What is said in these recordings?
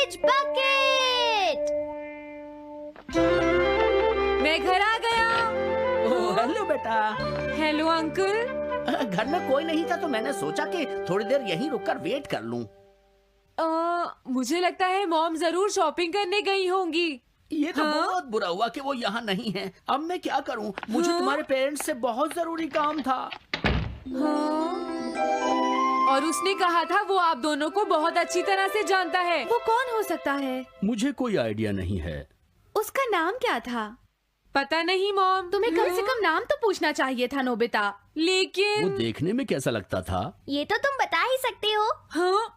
Montage bucket. मैं घर आ गया। ओह, हेलो बेटा। Hello uncle. घर में कोई नहीं था तो मैंने सोचा कि थोड़ी देर यहीं रुककर वेट कर लूं। मुझे लगता है मॉम जरूर शॉपिंग करने गई होंगी। ये तो हाँ? बहुत बुरा हुआ कि वो यहाँ नहीं है। अब मैं क्या करूं? मुझे हाँ? तुम्हारे पेरेंट्स से बहुत जरूरी काम था। हाँ? और उसने कहा था वो आप दोनों को बहुत अच्छी तरह से जानता है। वो कौन हो सकता है? मुझे कोई आइडिया नहीं है। उसका नाम क्या था? पता नहीं मॉम। तुम्हें कम से कम नाम तो पूछना चाहिए था नोबिता। वो लेकिन देखने में कैसा लगता था? ये तो तुम बता ही सकते हो। हाँ?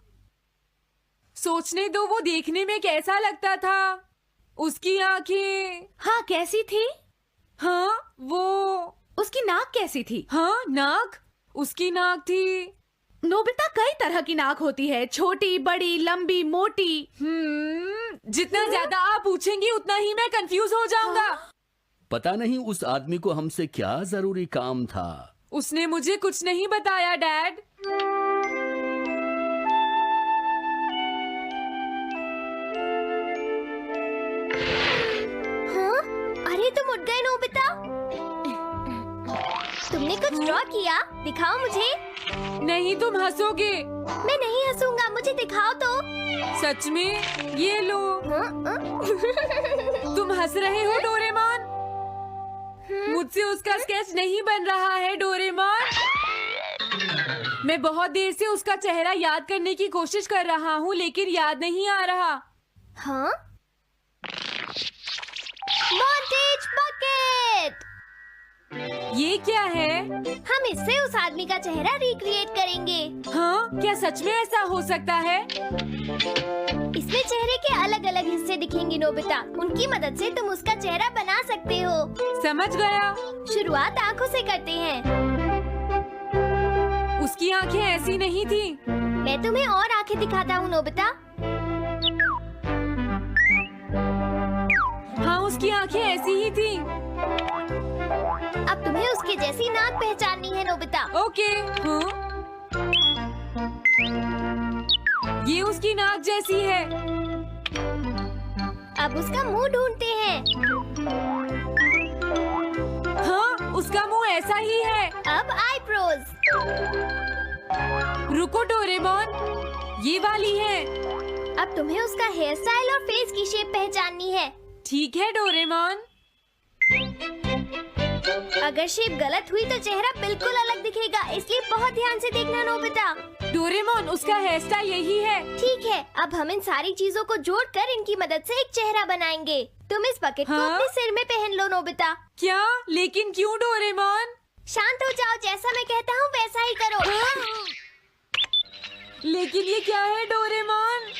सोचने दो, वो देखने में कैसा लगता था। उसकी आंखें। हाँ, कैसी थी? हाँ वो। उसकी नाक कैसी थी? हाँ नाक। उसकी नाक थी। नोबिता, कई तरह की नाक होती है, छोटी, बड़ी, लंबी, मोटी। जितना ज्यादा आप पूछेंगी उतना ही मैं कंफ्यूज हो जाऊंगा। पता नहीं उस आदमी को हमसे क्या जरूरी काम था। उसने मुझे कुछ नहीं बताया डैड। हाँ? अरे तुम उठ गए नोबिता। तुमने कुछ ड्रॉ किया? दिखाओ मुझे। नहीं, तुम हंसोगे। मैं नहीं हंसूंगा, मुझे दिखाओ तो। सच में? ये लो। हाँ? तुम हंस रहे हो डोरेमोन? मुझसे उसका स्केच नहीं बन रहा है डोरेमोन। मैं बहुत देर से उसका चेहरा याद करने की कोशिश कर रहा हूँ लेकिन याद नहीं आ रहा। हाँ? Montage bucket. ये क्या है? हम इससे उस आदमी का चेहरा रिक्रिएट करेंगे। हाँ? क्या सच में ऐसा हो सकता है? इसमें चेहरे के अलग अलग हिस्से दिखेंगे नोबिता। उनकी मदद से तुम उसका चेहरा बना सकते हो। समझ गया। शुरुआत आँखों से करते हैं। उसकी आंखें ऐसी नहीं थी। मैं तुम्हें और आंखें दिखाता हूँ नोबिता। हाँ, उसकी आंखें ऐसी ही थी। अब तुम्हें उसके जैसी नाक पहचाननी है नोबिता। ओके। हाँ? ये उसकी नाक जैसी है। अब उसका मुंह ढूंढते हैं। हाँ, उसका मुंह ऐसा ही है। अब आईब्रोज। रुको डोरेमोन, ये वाली है। अब तुम्हें उसका हेयर स्टाइल और फेस की शेप पहचाननी है। ठीक है डोरेमोन। अगर शेप गलत हुई तो चेहरा बिल्कुल अलग दिखेगा, इसलिए बहुत ध्यान से देखना नोबिता। डोरेमोन, उसका हेयर स्टाइल यही है। ठीक है, अब हम इन सारी चीजों को जोड़कर इनकी मदद से एक चेहरा बनाएंगे। तुम इस बकेट को हाँ? अपने सिर में पहन लो नोबिता। क्या? लेकिन क्यों डोरेमोन? शांत हो जाओ, जैसा मैं कहता हूँ वैसा ही करो। लेकिन ये क्या है डोरेमोन?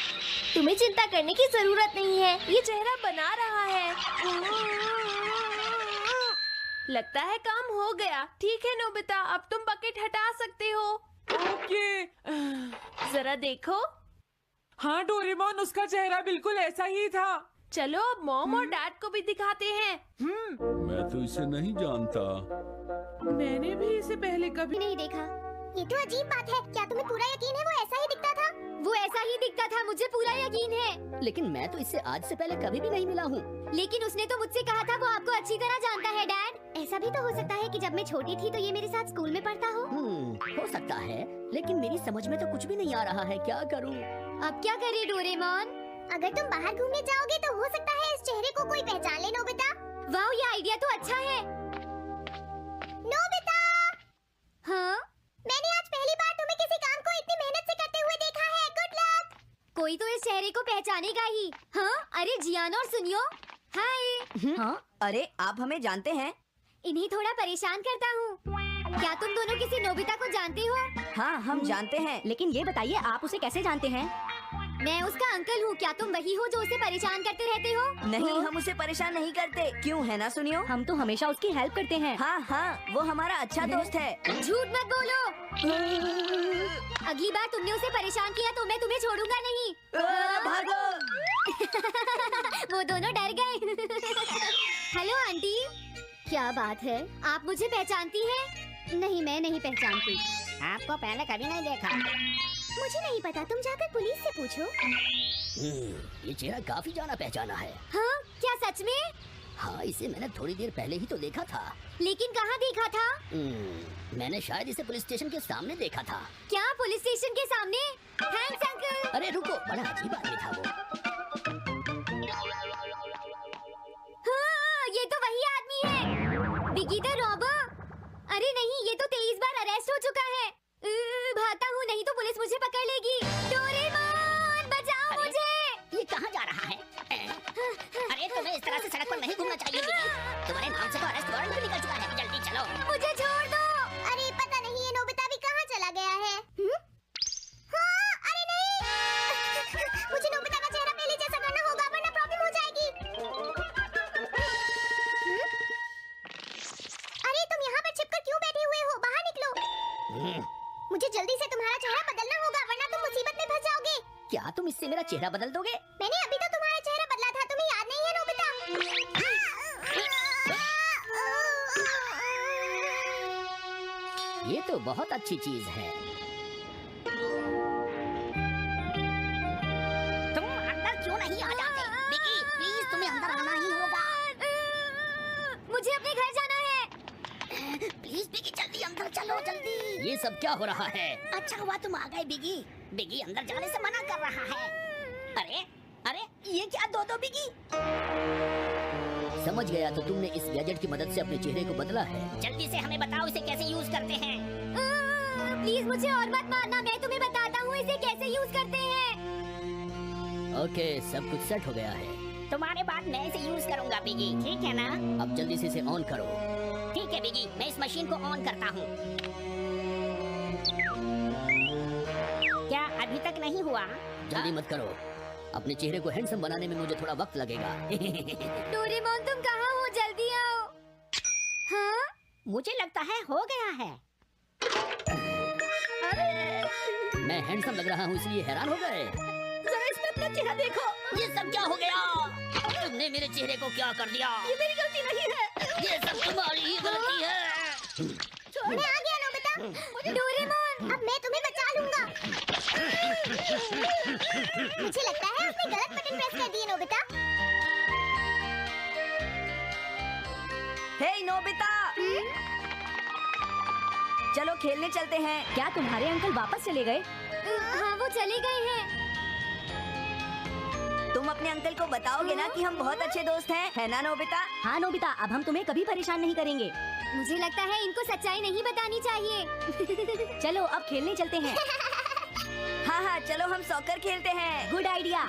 तुम्हें चिंता करने की जरूरत नहीं है, ये चेहरा बना रहा है। लगता है काम हो गया। ठीक है नोबिता, अब तुम बकेट हटा सकते हो। ओके। जरा देखो। हाँ डोरेमोन, उसका चेहरा बिल्कुल ऐसा ही था। चलो अब मॉम और डैड को भी दिखाते हैं। मैं तो इसे नहीं जानता। मैंने भी इसे पहले कभी नहीं देखा। ये तो अजीब बात है। क्या तुम्हें पूरा यकीन है वो ऐसा ही दिखता था? वो ऐसा ही दिखता था, मुझे पूरा यकीन है। लेकिन मैं तो इससे आज से पहले कभी भी नहीं मिला हूँ। लेकिन उसने तो मुझसे कहा था वो आपको अच्छी तरह जानता है डैड। ऐसा भी तो हो सकता है कि जब मैं छोटी थी तो ये मेरे साथ स्कूल में पढ़ता हो। हो सकता है, लेकिन मेरी समझ में तो कुछ भी नहीं आ रहा है। क्या करूँ? अब क्या करे डोरेमोन? अगर तुम बाहर घूमने जाओगे तो हो सकता है इस चेहरे को कोई पहचान ले नोबिता। वाह, ये आइडिया तो अच्छा है। नोबिता! हाँ? मैंने आज पहली बार तुम्हें किसी काम को इतनी मेहनत से करते हुए देखा है। Good luck! कोई तो इस चेहरे को पहचानेगा ही। हाँ? अरे जियान और सुनियो। हाय। हाँ? अरे आप हमें जानते हैं? इन्हें थोड़ा परेशान करता हूँ। क्या तुम दोनों किसी नोबिता को जानते हो? हाँ, हम जानते हैं। लेकिन ये बताइए, आप उसे कैसे जानते हैं? मैं उसका अंकल हूँ। क्या तुम वही हो जो उसे परेशान करते रहते हो? नहीं, हम उसे परेशान नहीं करते। क्यों, है ना सुनियो? हम तो हमेशा उसकी हेल्प करते हैं। हाँ हाँ, वो हमारा अच्छा दोस्त है। झूठ मत बोलो। अगली बार तुमने उसे परेशान किया तो मैं तुम्हें छोड़ूंगा नहीं। भागो! वो दोनों डर गए। Hello aunty. क्या बात है, आप मुझे पहचानती हैं? नहीं, मैं नहीं पहचानती। आपको पहले कभी नहीं देखा। मुझे नहीं पता, तुम जाकर पुलिस से पूछो। ये चेहरा काफी जाना पहचाना है। हाँ, क्या सच में? हाँ, इसे मैंने थोड़ी देर पहले ही तो देखा था। लेकिन कहाँ देखा था? मैंने शायद इसे पुलिस स्टेशन के सामने देखा था। क्या पुलिस स्टेशन के सामने? Thanks uncle. अरे रुको, बड़ा अजीब आदमी था वो। हाँ, ये तो वही आदमी है, बिगी द रॉबर। अरे नहीं, ये तो 23 बार अरेस्ट हो चुका है। भागता हूँ, नहीं तो पुलिस मुझे पकड़ लेगी। डोरेमोन, बचाओ मुझे। ये कहाँ जा रहा है? अरे तुम्हें इस तरह से सड़क पर नहीं घूमना चाहिए बिगी। तुम्हारे नाम से तो अरेस्ट वारंट भी निकल चुका है। जल्दी चलो। मुझे छोड़ दो। अरे पता नहीं ये नोबिता भी कहाँ चला गया है। हाँ, अरे नहीं। मुझे नोबिता का चेहरा पहले जैसा करना होगा, वरना प्रॉब्लम हो जाएगी। अरे तुम यहाँ पर छिपकर क्यों बैठे हुए हो? बाहर निकलो। मुझे जल्दी से तुम्हारा चेहरा बदलना होगा, वरना तुम मुसीबत में फंस जाओगे। क्या तुम इससे मेरा चेहरा बदल दोगे? मैंने अभी तो तुम्हारा चेहरा बदला था, तुम्हें याद नहीं है नोबिता? ये तो बहुत अच्छी चीज है। तुम अंदर क्यों नहीं आ जाते? बिगी, प्लीज तुम्हें अंदर आना ही होगा। मुझे अपने घर जाना है। प्लीज बिगी, जल्दी अंदर चलो, जल्दी। ये सब क्या हो रहा है? अच्छा हुआ तुम आ गए बिगी। बिगी अंदर जाने से मना कर रहा है। अरे अरे, ये क्या दो बिगी? समझ गया, तो तुमने इस गैजेट की मदद से अपने चेहरे को बदला है। जल्दी से हमें बताओ इसे कैसे यूज करते हैं। प्लीज मुझे और मत मारना, मैं तुम्हें बताता हूँ इसे कैसे यूज करते हैं। ओके, सब कुछ सेट हो गया है। तुम्हारे बाद मैं इसे यूज करूंगा बिगी, ठीक है ना? अब जल्दी से इसे ऑन करो। ठीक है बिगी, मैं इस मशीन को ऑन करता हूँ। क्या अभी तक नहीं हुआ? जल्दी मत करो, अपने चेहरे को हैंडसम बनाने में मुझे थोड़ा वक्त लगेगा। डोरेमोन तुम कहाँ हो? जल्दी आओ। हाँ? मुझे लगता है हो गया है। मैं हैंडसम लग रहा हूँ इसलिए हैरान हो गए। जरा इसमें अपना चेहरा देखो। ये सब क्या हो गया? तुमने मेरे चेहरे को क्या कर दिया? ये मेरी गलती नहीं है। ये सब तुम्हारी ही गलती है। मैं आ गया नोबिता। डोरेमोन, अब मैं तुम्हें बचा लूंगा। मुझे लगता है उसने गलत बटन प्रेस कर दिए नोबिता। हे नोबिता, चलो खेलने चलते हैं। क्या तुम्हारे अंकल वापस चले गए? हाँ, वो चले गए हैं। तुम अपने अंकल को बताओगे ना कि हम बहुत अच्छे दोस्त हैं, है ना नोबिता? हाँ नोबिता, अब हम तुम्हें कभी परेशान नहीं करेंगे। मुझे लगता है इनको सच्चाई नहीं बतानी चाहिए। चलो अब खेलने चलते हैं। हाँ हाँ, चलो हम सॉकर खेलते हैं। Good idea.